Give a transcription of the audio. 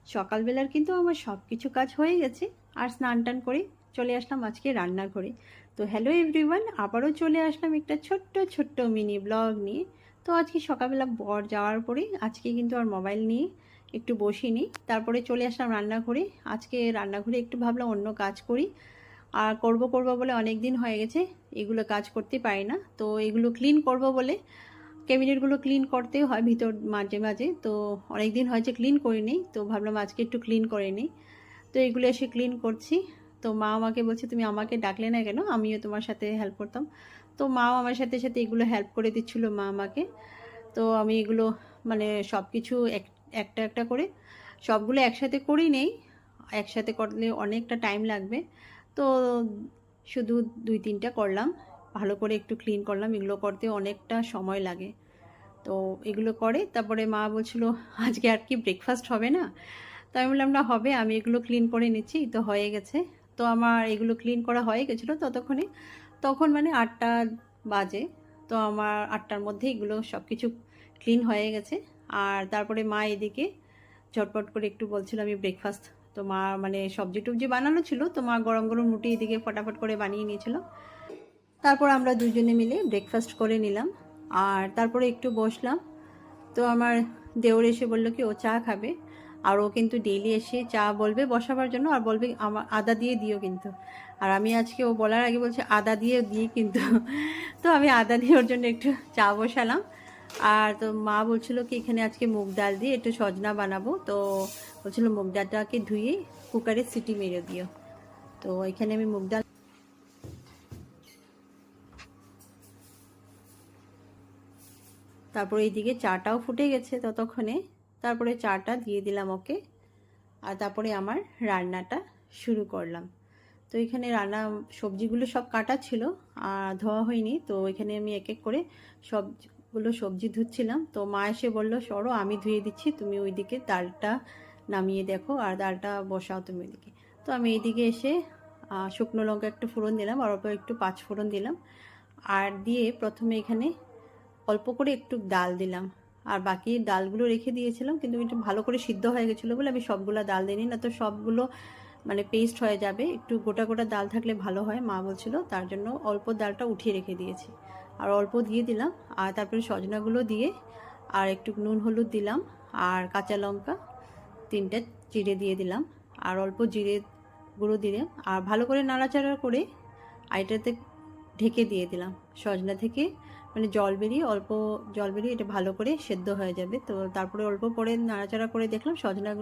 সকালবেলার কিন্তু আমার সব কিছু কাজ হয়ে গেছে, আর স্নান টান করে চলে আসলাম আজকে রান্নাঘরে। তো হ্যালো এভরিওয়ান, আবারও চলে আসলাম একটা ছোট্ট ছোট্ট মিনি ব্লগ নিয়ে। তো আজকে সকালবেলা বর যাওয়ার পরে আজকে কিন্তু আর মোবাইল নিয়ে একটু বসিনি, তারপরে চলে আসলাম রান্নাঘরে। আজকে রান্নাঘরে একটু ভাবলাম অন্য কাজ করি, আর করব করব বলে অনেক দিন হয়ে গেছে এগুলো কাজ করতে পারি না। তো এগুলো ক্লিন করব বলে ক্যাবিনেটগুলো ক্লিন করতেও হয় ভিতর মাঝে মাঝে, তো অনেক দিন হয়েছে ক্লিন করে নিই, তো ভাবলাম আজকে একটু ক্লিন করে নিই। তো এগুলো এসে ক্লিন করছি। তো মা আমাকে বলছে তুমি আমাকে ডাকলে না কেন, আমিও তোমার সাথে হেল্প করতাম। তো মাও আমার সাথে সাথে এগুলো হেল্প করে দিচ্ছিলো মা আমাকে। তো আমি এগুলো মানে সব কিছু একটা একটা করে সবগুলো একসাথে করি নেই, একসাথে করলে অনেকটা টাইম লাগবে। তো শুধু দুই তিনটা করলাম, ভালো করে একটু ক্লিন করলাম, এগুলো করতে অনেকটা সময় লাগে। তো এগুলো করে তারপরে মা বলছিল আজকে আর কি ব্রেকফাস্ট হবে না। তো আমি বললাম না হবে, আমি এগুলো ক্লিন করে নিচ্ছি, তো হয়ে গেছে। তো আমার এগুলো ক্লিন করা হয়ে গেছিলো ততক্ষণে, তখন মানে 8টা বাজে। তো আমার 8টার মধ্যে এগুলো সব কিছু ক্লিন হয়ে গেছে। আর তারপরে মা এদিকে ঝটপট করে একটু বলছিল আমি ব্রেকফাস্ট, তো মা মানে সবজি টবজি বানানো ছিল, তো মা গরম গরম রুটি এদিকে ফটাফট করে বানিয়ে নিয়েছিল। তারপর আমরা দুজনে মিলে ব্রেকফাস্ট করে নিলাম, আর তারপরে একটু বসলাম। তো আমার দেওর এসে বলল কি ও চা খাবে, আর ও কিন্তু ডেইলি এসে চা বলবে বসাবার জন্য, আর বলবে আমার আদা দিয়ে দিও কিন্তু। আর আমি আজকে ও বলার আগে বলছে আদা দিয়ে দিই কিন্তু। তো আমি আদা দিয়ে ওর জন্য একটু চা বসালাম। আর তো মা বলছিল কি এখানে আজকে মুগ ডাল দিয়ে একটু সজনা বানাবো, তো বলছিল মুগ ডালটাকে ধুয়ে কুকারে সিটি মেরে দিও। তো এখানে আমি মুগ ডাল, তারপরে এইদিকে চাটাও ফুটে গেছে ততক্ষণে, তারপরে চাটা দিয়ে দিলাম ওকে। আর তারপরে আমার রান্নাটা শুরু করলাম। তো এখানে রান্না সবজিগুলো সব কাটা ছিল আর ধোয়া হয়নি, তো এখানে আমি এক এক করে সবগুলো সবজি ধুচ্ছিলাম। তো মা এসে বলল সরো আমি ধুয়ে দিচ্ছি, তুমি ওইদিকে ডালটা নামিয়ে দেখো আর ডালটা বসাও তুমি ওইদিকে। তো আমি এইদিকে এসে শুকনো লঙ্কা একটু ফোড়ন দিলাম, আর অল্প একটু পাঁচ ফোড়ন দিলাম, আর দিয়ে প্রথমে এখানে অল্প করে একটু ডাল দিলাম। আর বাকি ডালগুলো রেখে দিয়েছিলাম, কিন্তু একটু ভালো করে সিদ্ধ হয়ে গেছিলো বলে আমি সবগুলো ডাল দিইনি, না তো সবগুলো মানে পেস্ট হয়ে যাবে। একটু গোটা গোটা ডাল থাকলে ভালো হয় মা বলছিল, তার জন্য অল্প ডালটা উঠিয়ে রেখে দিয়েছি, আর অল্প দিয়ে দিলাম। আর তারপরে সজনাগুলো দিয়ে আর একটু নুন হলুদ দিলাম, আর কাঁচা লঙ্কা 3টে চিড়ে দিয়ে দিলাম, আর অল্প জিরে গুঁড়ো দিলাম, আর ভালো করে নাড়াচাড়া করে আইটাতে ঢেকে দিয়ে দিলাম। সজনা থেকে মানে জল বেরিয়ে অল্প জল বেরিয়ে এটা ভালো করে সেদ্ধ হয়ে যাবে। তো তারপরে অল্প পরে নাড়াচাড়া করে দেখলাম সজনা